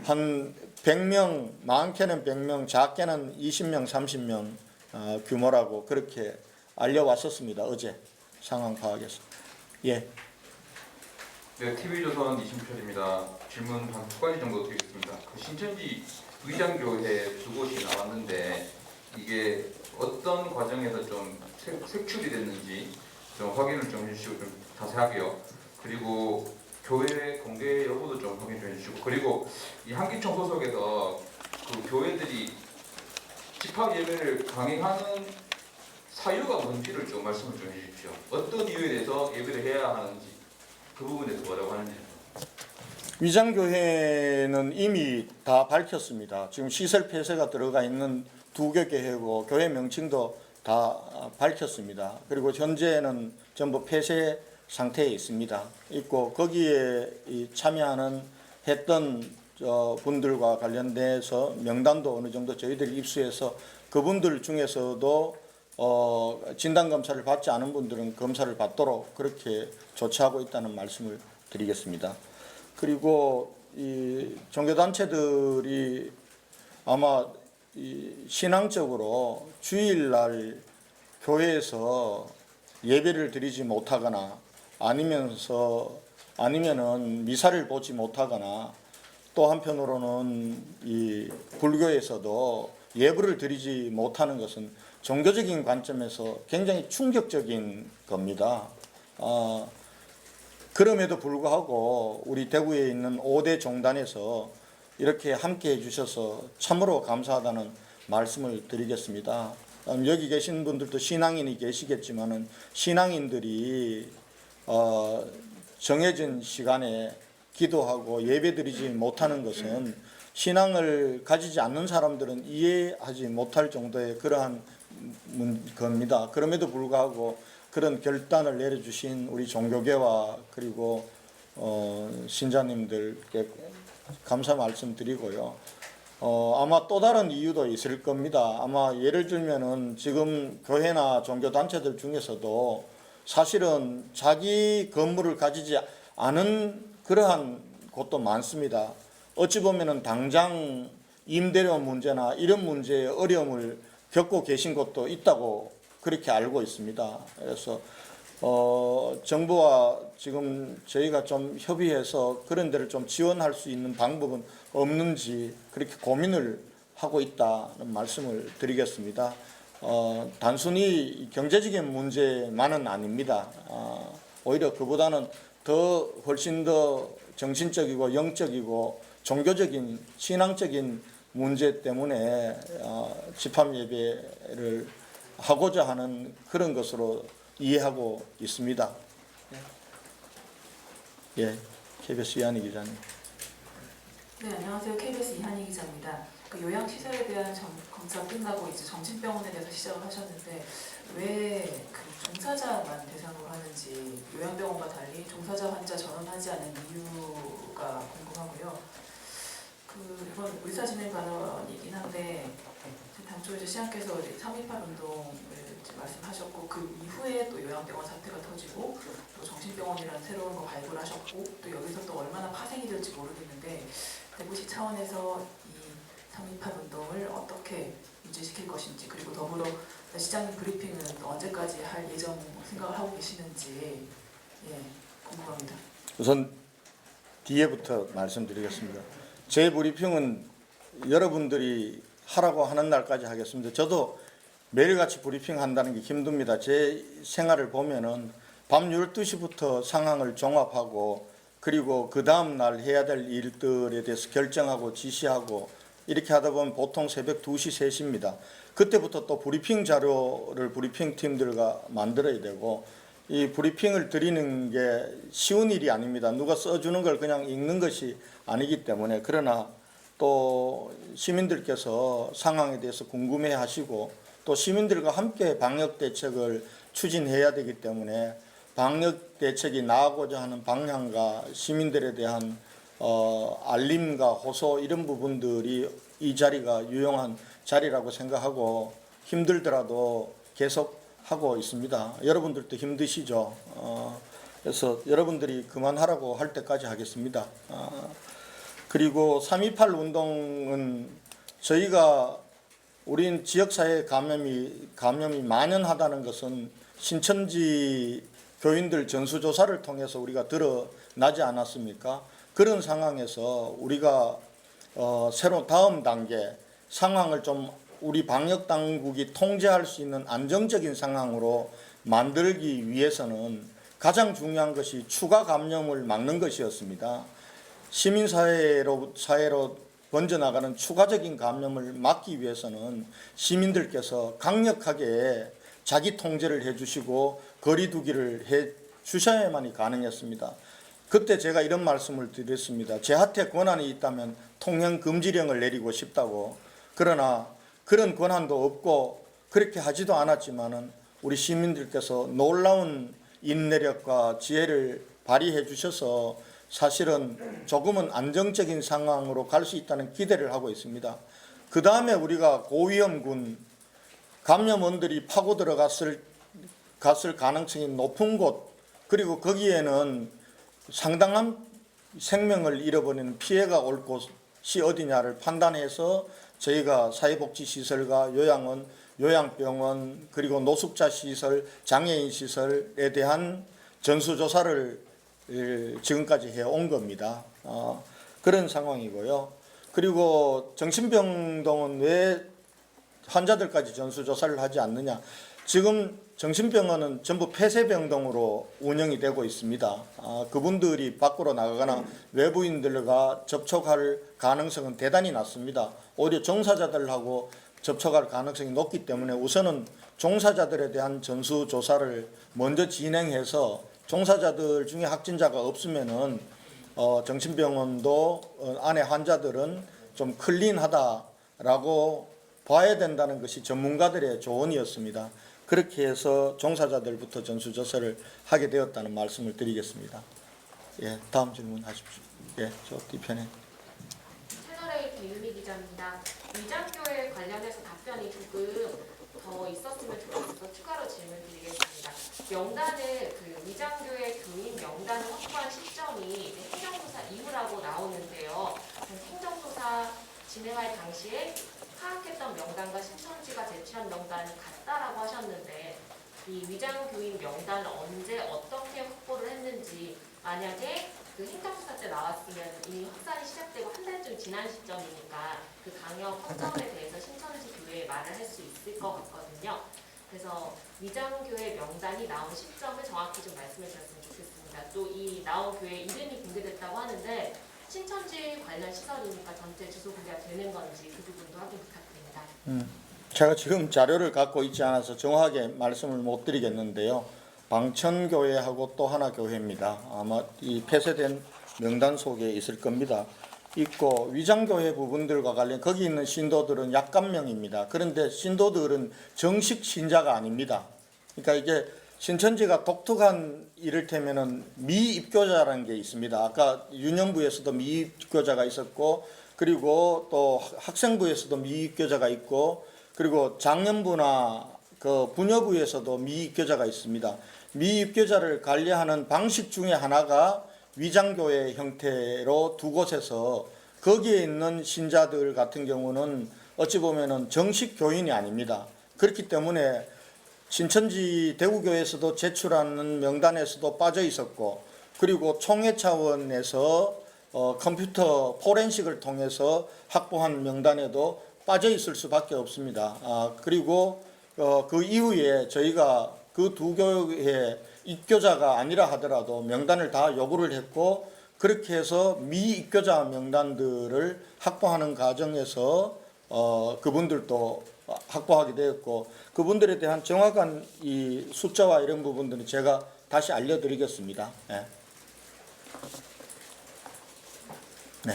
한 100명, 많게는 100명, 작게는 20명, 30명 규모라고 그렇게 알려왔었습니다. 어제 상황 파악해서. 예. 네, TV조선 이심철입니다. 질문 한 두 가지 정도 드리겠습니다. 그 신천지 의장교회 두 곳이 나왔는데 이게 어떤 과정에서 좀 색출이 됐는지 좀 확인을 좀 해주시고 좀 자세하게요. 그리고 교회 공개 여부도 좀 확인 좀 해주시고, 그리고 이 한기총 소속에서 그 교회들이 집합 예배를 강행하는 사유가 뭔지를 좀 말씀을 좀 해주십시오. 어떤 이유에 대해서 예배를 해야 하는지, 그 부분에 대해서 뭐라고 하는지. 위장교회는 이미 다 밝혔습니다. 지금 시설 폐쇄가 들어가 있는 두 개 교회고 교회 명칭도 다 밝혔습니다. 그리고 현재는 전부 폐쇄 상태에 있고, 거기에 참여하는 했던 분들과 관련돼서 명단도 어느 정도 저희들이 입수해서 그분들 중에서도 진단검사를 받지 않은 분들은 검사를 받도록 그렇게 조치하고 있다는 말씀을 드리겠습니다. 그리고 이 종교단체들이 아마 이 신앙적으로 주일날 교회에서 예배를 드리지 못하거나 아니면은 미사를 보지 못하거나, 또 한편으로는 이 불교에서도 예불을 드리지 못하는 것은 종교적인 관점에서 굉장히 충격적인 겁니다. 그럼에도 불구하고 우리 대구에 있는 5대 종단에서 이렇게 함께 해주셔서 참으로 감사하다는 말씀을 드리겠습니다. 여기 계신 분들도 신앙인이 계시겠지만은 신앙인들이 정해진 시간에 기도하고 예배드리지 못하는 것은 신앙을 가지지 않는 사람들은 이해하지 못할 정도의 그러한 겁니다. 그럼에도 불구하고 그런 결단을 내려주신 우리 종교계와 그리고 신자님들께 감사 말씀드리고요. 아마 또 다른 이유도 있을 겁니다. 아마 예를 들면은 지금 교회나 종교단체들 중에서도 사실은 자기 건물을 가지지 않은 그러한 곳도 많습니다. 어찌 보면은 당장 임대료 문제나 이런 문제에 어려움을 겪고 계신 곳도 있다고 그렇게 알고 있습니다. 그래서 정부와 지금 저희가 좀 협의해서 그런 데를 좀 지원할 수 있는 방법은 없는지 그렇게 고민을 하고 있다는 말씀을 드리겠습니다. 단순히 경제적인 문제만은 아닙니다. 오히려 그보다는 훨씬 더 정신적이고 영적이고 종교적인 신앙적인 문제 때문에 집합 예배를 하고자 하는 그런 것으로 이해하고 있습니다. 예, KBS 이한희 기자님. 네, 안녕하세요. KBS 이한희 기자입니다. 그 요양시설에 대한 검사 끝나고 이제 정신병원에 대해서 시작을 하셨는데 왜 그 종사자만 대상으로 하는지 요양병원과 달리 종사자 환자 전원하지 않은 이유가 궁금하고요. 그 이번 의사진행 발언이긴 한데 당초 이제 시장께서 3.18 운동을 이제 말씀하셨고 그 이후에 또 요양병원 사태가 터지고 또 정신병원이라는 새로운 거 발굴 하셨고 또 여기서 또 얼마나 파생이 될지 모르겠는데 대구시 차원에서 이 3.18 운동을 어떻게 유지시킬 것인지 그리고 더불어 시장님 브리핑은 또 언제까지 할 예정 생각을 하고 계시는지 궁금합니다. 우선 뒤에부터 말씀드리겠습니다. 제 브리핑은 여러분들이 하라고 하는 날까지 하겠습니다. 저도 매일같이 브리핑 한다는 게 힘듭니다. 제 생활을 보면은 밤 12시부터 상황을 종합하고 그리고 그 다음 날 해야 될 일들에 대해서 결정하고 지시하고 이렇게 하다 보면 보통 새벽 2시, 3시입니다. 그때부터 또 브리핑 자료를 브리핑 팀들과 만들어야 되고 이 브리핑을 드리는 게 쉬운 일이 아닙니다. 누가 써주는 걸 그냥 읽는 것이 아니기 때문에 그러나 또 시민들께서 상황에 대해서 궁금해 하시고 또 시민들과 함께 방역 대책을 추진해야 되기 때문에 방역 대책이 나아가고자 하는 방향과 시민들에 대한 알림과 호소 이런 부분들이 이 자리가 유용한 자리라고 생각하고 힘들더라도 계속 하고 있습니다. 여러분들도 힘드시죠. 그래서 여러분들이 그만하라고 할 때까지 하겠습니다. 그리고 3.28 운동은 저희가 우린 지역사회 감염이 만연하다는 것은 신천지 교인들 전수조사를 통해서 우리가 드러나지 않았습니까? 그런 상황에서 우리가 새로 다음 단계 상황을 좀 우리 방역당국이 통제할 수 있는 안정적인 상황으로 만들기 위해서는 가장 중요한 것이 추가 감염을 막는 것이었습니다. 시민사회로 번져나가는 추가적인 감염을 막기 위해서는 시민들께서 강력하게 자기 통제를 해주시고 거리 두기를 해주셔야만이 가능했습니다. 그때 제가 이런 말씀을 드렸습니다. 제한테 권한이 있다면 통행 금지령을 내리고 싶다고. 그러나 그런 권한도 없고 그렇게 하지도 않았지만은 우리 시민들께서 놀라운 인내력과 지혜를 발휘해 주셔서 사실은 조금은 안정적인 상황으로 갈 수 있다는 기대를 하고 있습니다. 그 다음에 우리가 고위험군 감염원들이 파고 들어갔을 가능성이 높은 곳 그리고 거기에는 상당한 생명을 잃어버리는 피해가 올 곳이 어디냐를 판단해서 저희가 사회복지시설과 요양원, 요양병원 그리고 노숙자 시설, 장애인 시설에 대한 전수조사를 지금까지 해온 겁니다. 그런 상황이고요. 그리고 정신병동은 왜 환자들까지 전수조사를 하지 않느냐. 지금 정신병원은 전부 폐쇄병동으로 운영이 되고 있습니다. 그분들이 밖으로 나가거나 외부인들과 접촉할 가능성은 대단히 낮습니다. 오히려 종사자들하고 접촉할 가능성이 높기 때문에 우선은 종사자들에 대한 전수조사를 먼저 진행해서 종사자들 중에 확진자가 없으면은 정신병원도 안에 환자들은 좀 클린하다라고 봐야 된다는 것이 전문가들의 조언이었습니다. 그렇게 해서 종사자들부터 전수조사를 하게 되었다는 말씀을 드리겠습니다. 예, 다음 질문 하십시오. 예, 저 뒤편에. 채널A 김유미 기자입니다. 위장교회 관련해서 답변이 조금 더 있었으면 좋겠어서 추가로 질문 드리겠습니다. 명단을 위장교회 교인 명단을 확보한 시점이 행정조사 이후라고 나오는데요. 행정조사 진행할 당시에 파악했던 명단과 신천지가 제출한 명단이 같다라고 하셨는데 이 위장교인 명단을 언제 어떻게 확보를 했는지 만약에 그 행정조사 때 나왔으면 이미 확산이 시작되고 한 달쯤 지난 시점이니까 그 강력 확정에 대해서 신천지 교회에 말을 할 수 있을 것 같거든요. 그래서 위장교회 명단이 나온 시점을 정확히 좀 말씀해 주셨으면 좋겠습니다. 있습니다. 또 이 나온 교회 이름이 공개됐다고 하는데 신천지 관련 시설이니까 전체 주소 공개가 되는 건지 그 부분도 확인 부탁드립니다. 제가 지금 자료를 갖고 있지 않아서 정확하게 말씀을 못 드리겠는데요. 방천교회하고 또 하나 교회입니다. 아마 이 폐쇄된 명단 속에 있을 겁니다. 있고 위장교회 부분들과 관련 거기 있는 신도들은 약간명입니다. 그런데 신도들은 정식 신자가 아닙니다. 그러니까 이게 신천지가 독특한 이를테면은 미입교자라는 게 있습니다. 아까 유년부에서도 미입교자가 있었고, 그리고 또 학생부에서도 미입교자가 있고, 그리고 장년부나 그 부녀부에서도 미입교자가 있습니다. 미입교자를 관리하는 방식 중에 하나가 위장교회 형태로 두 곳에서 거기에 있는 신자들 같은 경우는 어찌 보면은 정식 교인이 아닙니다. 그렇기 때문에 신천지 대구교회에서도 제출하는 명단에서도 빠져 있었고, 그리고 총회 차원에서 컴퓨터 포렌식을 통해서 확보한 명단에도 빠져 있을 수밖에 없습니다. 그리고 그 이후에 저희가 그 두 교회에 입교자가 아니라 하더라도 명단을 다 요구를 했고, 그렇게 해서 미입교자 명단들을 확보하는 과정에서 그분들도 확보하게 되었고, 그분들에 대한 정확한 이 숫자와 이런 부분들은 제가 다시 알려드리겠습니다. 네. 네.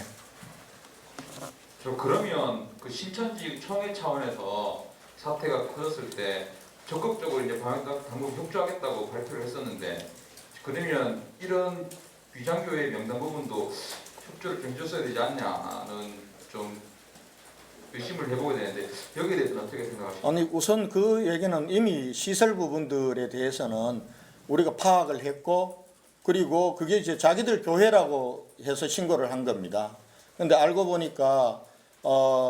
저 그러면 그 신천지 총회 차원에서 사태가 커졌을 때 적극적으로 이제 방역당국이 협조하겠다고 발표를 했었는데, 그러면 이런 위장교회 명단 부분도 협조를 좀 해줬어야 되지 않냐는 좀 의심을 해보게 되는데, 여기에 대해서는 어떻게 생각하십니까? 아니, 우선 그 얘기는 이미 시설 부분들에 대해서는 우리가 파악을 했고, 그리고 그게 이제 자기들 교회라고 해서 신고를 한 겁니다. 근데 알고 보니까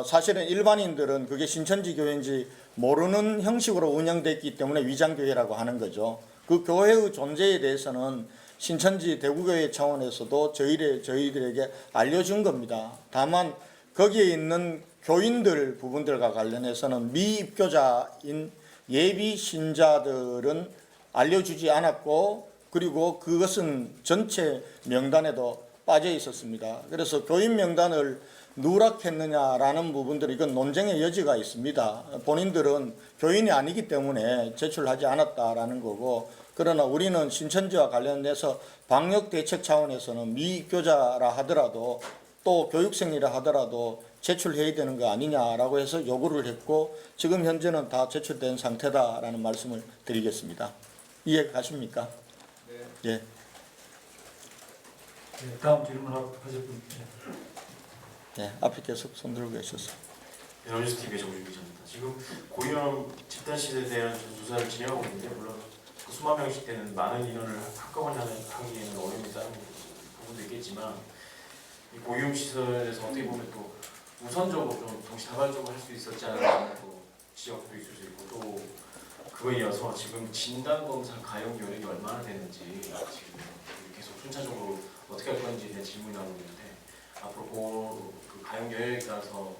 사실은 일반인들은 그게 신천지 교회인지 모르는 형식으로 운영됐기 때문에 위장교회라고 하는 거죠. 그 교회의 존재에 대해서는 신천지 대구교회 차원에서도 저희들에게 알려준 겁니다. 다만 거기에 있는 교인들 부분들과 관련해서는 미입교자인 예비 신자들은 알려주지 않았고, 그리고 그것은 전체 명단에도 빠져 있었습니다. 그래서 교인 명단을 누락했느냐라는 부분들이 이건 논쟁의 여지가 있습니다. 본인들은 교인이 아니기 때문에 제출하지 않았다라는 거고, 그러나 우리는 신천지와 관련돼서 방역 대책 차원에서는 미입교자라 하더라도 또 교육생이라 하더라도 제출해야 되는 거 아니냐라고 해서 요구를 했고, 지금 현재는 다 제출된 상태다라는 말씀을 드리겠습니다. 이해가십니까? 네. 예. 네, 다음 질문하실 분. 네, 앞에 계속 손 들고 계셨어요. 연유스TV의 정준 기자입니다. 지금 고위험 집단 시대에 대한 조사를 진행하고 있는데, 물론 그 수만 명씩 되는 많은 인원을 한꺼번에 하기에는 어려움이 있다는 부분도 있겠지만, 이 고위험 시설에서 어떻게 보면 또 우선적으로 좀 동시다발적으로 할 수 있었지 않았나 또 지적도 있을 수 있고, 또 그거에 이어서 지금 진단검사 가용 여력이 얼마나 되는지 지금 계속 순차적으로 어떻게 할 건지에 대한 질문이 나오고 있는데, 앞으로 그 가용 여력에 따라서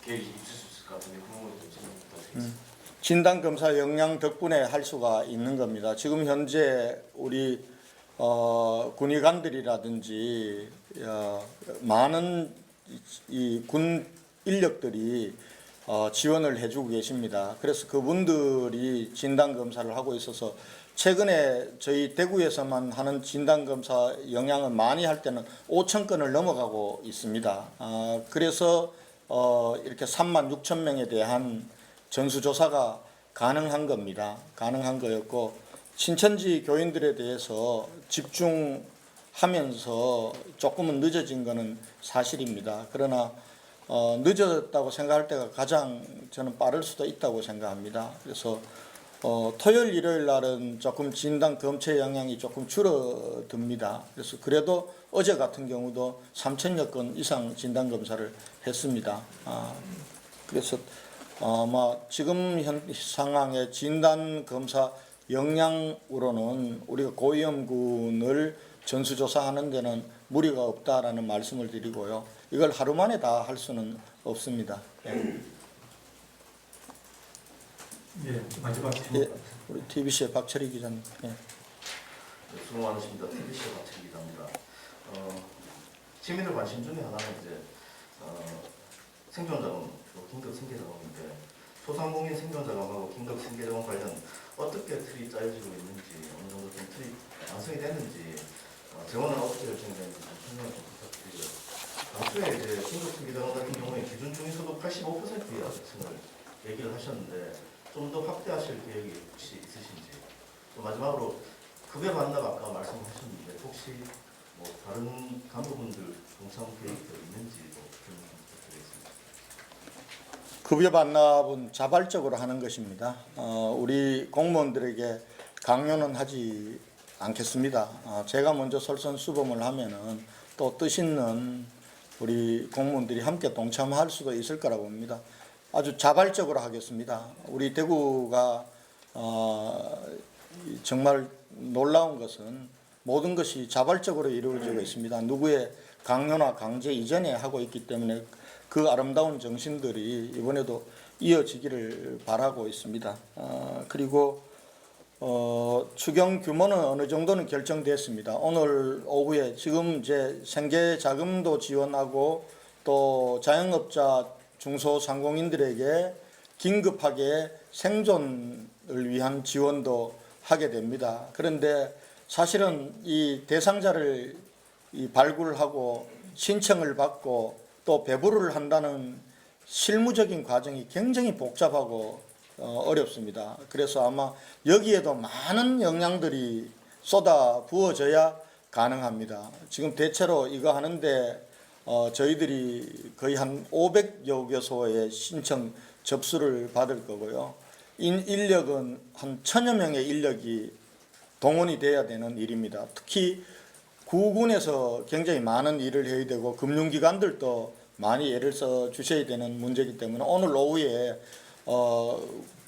계획이 있을 수 있을 것 같은데, 그 부분도 좀 질문 부탁드리겠습니다. 진단검사 역량 덕분에 할 수가 있는 겁니다. 지금 현재 우리 군의관들이라든지 많은 이 군 인력들이 지원을 해주고 계십니다. 그래서 그분들이 진단검사를 하고 있어서 최근에 저희 대구에서만 하는 진단검사 영향은 많이 할 때는 5천 건을 넘어가고 있습니다. 그래서 이렇게 3만 6천 명에 대한 전수조사가 가능한 겁니다. 가능한 거였고, 신천지 교인들에 대해서 집중하면서 조금은 늦어진 거는 사실입니다. 그러나 늦었다고 생각할 때가 가장 저는 빠를 수도 있다고 생각합니다. 그래서 토요일 일요일 날은 조금 진단 검체 영향이 조금 줄어듭니다. 그래서 그래도 어제 같은 경우도 3천여 건 이상 진단 검사를 했습니다. 그래서 지금 현 상황의 진단 검사 역량으로는 우리가 고위험군을 전수조사하는 데는 무리가 없다라는 말씀을 드리고요. 이걸 하루 만에 다 할 수는 없습니다. 예. 예, 마지막 질문. 예, 우리 TBC의 박철희 기자님. 예. 수고 많으십니다. TBC 박철 기자입니다. 시민들 관심 중에 하나는 이제 생존자금, 긴급 생계자금인데 소상공인 생존자금하고 긴급 생계자금 관련 어떻게 틀이 짜여지고 있는지, 어느 정도 좀 틀이 완성이 됐는지, 재원은 어떻게 결정되는지 좀 설명 좀 부탁드리고요. 당초에 이제 긴급 생계자금 같은 경우에 기준 중에서도 85%의 아득층을 얘기를 하셨는데 좀 더 확대하실 계획이 혹시 있으신지. 또 마지막으로 급여 반납 아까 말씀하셨는데 혹시 뭐 다른 간부분들 동참 계획도 있는지도 좀 부탁드리겠습니다. 급여 반납은 자발적으로 하는 것입니다. 우리 공무원들에게 강요는 하지 않겠습니다. 제가 먼저 솔선수범을 하면은 또 뜻 있는 우리 공무원들이 함께 동참할 수도 있을 거라고 봅니다. 아주 자발적으로 하겠습니다. 우리 대구가 정말 놀라운 것은 모든 것이 자발적으로 이루어지고 있습니다. 누구의 강요나 강제 이전에 하고 있기 때문에 그 아름다운 정신들이 이번에도 이어지기를 바라고 있습니다. 그리고 추경 규모는 어느 정도는 결정됐습니다. 오늘 오후에 지금 이제 생계 자금도 지원하고 또 자영업자 중소상공인들에게 긴급하게 생존을 위한 지원도 하게 됩니다. 그런데 사실은 이 대상자를 발굴하고 신청을 받고 또 배부를 한다는 실무적인 과정이 굉장히 복잡하고 어렵습니다. 그래서 아마 여기에도 많은 역량들이 쏟아 부어져야 가능합니다. 지금 대체로 이거 하는데 저희들이 거의 한 500여 개소의 신청 접수를 받을 거고요. 인력은 한 1000여 명의 인력이 동원이 돼야 되는 일입니다. 특히 구군에서 굉장히 많은 일을 해야 되고 금융기관들도 많이 애를 써 주셔야 되는 문제이기 때문에 오늘 오후에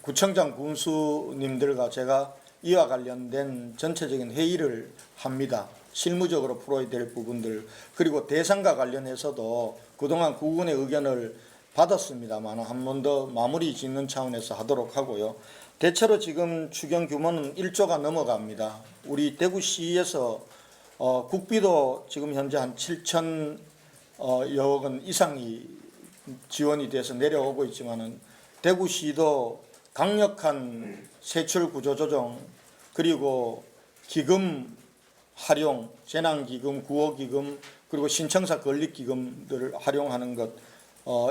구청장 군수님들과 제가 이와 관련된 전체적인 회의를 합니다. 실무적으로 풀어야 될 부분들, 그리고 대상과 관련해서도 그동안 구군의 의견을 받았습니다만 한 번 더 마무리 짓는 차원에서 하도록 하고요. 대체로 지금 추경 규모는 1조가 넘어갑니다. 우리 대구시에서 국비도 지금 현재 한 7천여억 원 이상이 지원이 돼서 내려오고 있지만은 대구시도 강력한 세출 구조 조정, 그리고 기금 활용, 재난기금, 구호기금, 그리고 신청사 건립기금들을 활용하는 것,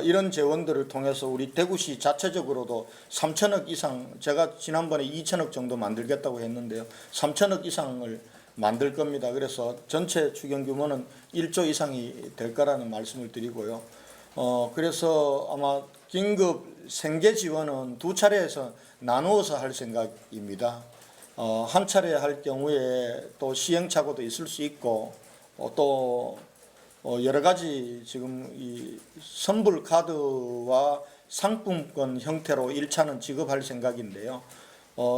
이런 재원들을 통해서 우리 대구시 자체적으로도 3천억 이상, 제가 지난번에 2천억 정도 만들겠다고 했는데요, 3천억 이상을 만들 겁니다. 그래서 전체 추경 규모는 1조 이상이 될 거라는 말씀을 드리고요. 그래서 아마 긴급 생계 지원은 두 차례에서 나누어서 할 생각입니다. 한 차례 할 경우에 또 시행착오도 있을 수 있고 또 여러 가지 지금 이 선불 카드와 상품권 형태로 1차는 지급할 생각인데요.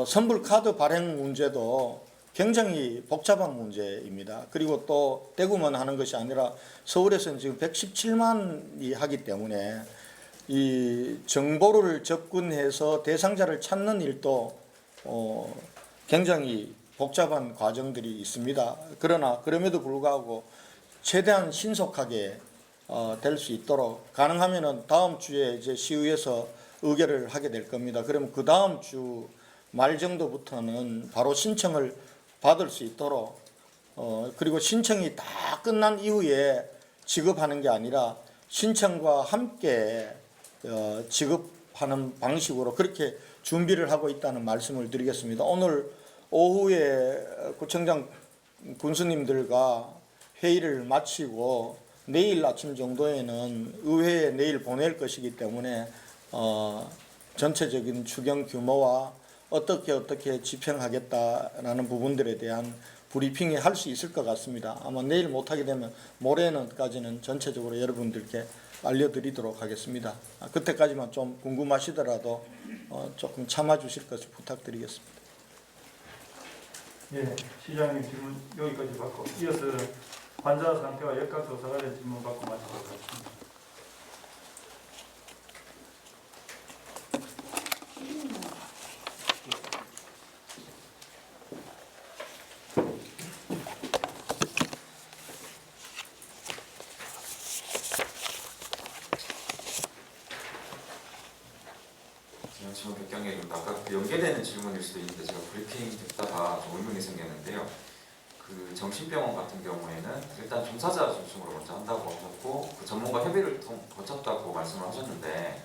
선불 카드 발행 문제도 굉장히 복잡한 문제입니다. 그리고 또 대구만 하는 것이 아니라 서울에서는 지금 117만이 하기 때문에 이 정보를 접근해서 대상자를 찾는 일도 굉장히 복잡한 과정들이 있습니다. 그러나 그럼에도 불구하고 최대한 신속하게 될 수 있도록 가능하면은 다음 주에 이제 시의회에서 의결을 하게 될 겁니다. 그러면 그 다음 주 말 정도부터는 바로 신청을 받을 수 있도록 그리고 신청이 다 끝난 이후에 지급하는 게 아니라 신청과 함께 지급하는 방식으로 그렇게 준비를 하고 있다는 말씀을 드리겠습니다. 오늘 오후에 구청장 군수님들과 회의를 마치고 내일 아침 정도에는 의회에 내일 보낼 것이기 때문에 전체적인 추경 규모와 어떻게 집행하겠다라는 부분들에 대한 브리핑이 할 수 있을 것 같습니다. 아마 내일 못하게 되면 모레는까지는 전체적으로 여러분들께 알려드리도록 하겠습니다. 그때까지만 좀 궁금하시더라도 조금 참아주실 것을 부탁드리겠습니다. 예, 시장님 질문 여기까지 받고 이어서는 환자 상태와 역학조사 관련 질문 받고 마치도록 하겠습니다. 할까 좀 의문이 생겼는데요. 그 정신병원 같은 경우에는 일단 종사자 중심으로 먼저 한다고 하셨고 그 전문가 협의를 거쳤다고 말씀을 하셨는데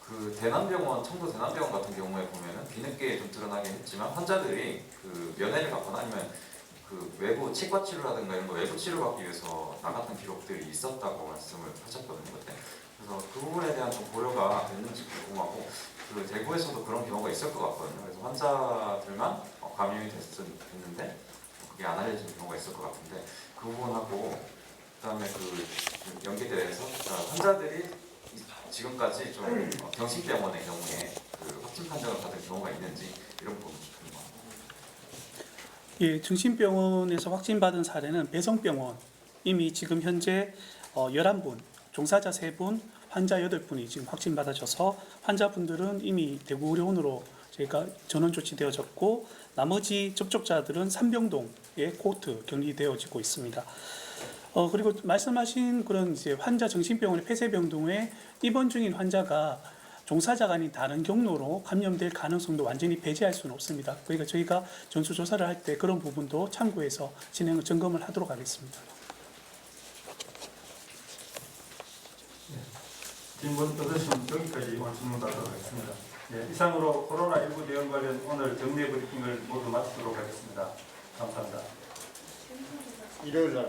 그 대남병원, 청도 대남병원 같은 경우에 보면은 뒤늦게 좀 드러나긴 했지만 환자들이 그 면회를 갖거나 아니면 그 외부 치과 치료라든가 이런 거 외부 치료 받기 위해서 나갔던 기록들이 있었다고 말씀을 하셨거든요. 그때. 그래서 그 부분에 대한 좀 고려가 됐는지 궁금하고 그 대구에서도 그런 경우가 있을 것 같거든요. 그래서 환자들만 감염이 됐는데 그게 안 알려진 경우가 있을 것 같은데 그 부분하고 그다음에 그 연계돼서 환자들이 지금까지 좀 경심병원의 경우에 그 확진 판정을 받은 경우가 있는지 이런 부분 좀 궁금합니다. 예, 정신병원에서 확진받은 사례는 배성병원 이미 지금 현재 11분, 종사자 3분, 환자 8분이 지금 확진받아져서 환자분들은 이미 대구의료원으로 저희가 전원 조치되어졌고 나머지 접촉자들은 삼병동에 코호트 격리되어지고 있습니다. 그리고 말씀하신 그런 이제 환자 정신병원의 폐쇄병동에 입원 중인 환자가 종사자가 아닌 다른 경로로 감염될 가능성도 완전히 배제할 수는 없습니다. 그러니까 저희가 전수조사를 할 때 그런 부분도 참고해서 점검을 하도록 하겠습니다. 질문 얻으시면 여기까지 오늘 질문하도록 하겠습니다. 예, 이상으로 코로나19 대응 관련 오늘 정례 브리핑을 모두 마치도록 하겠습니다. 감사합니다. 일요일 날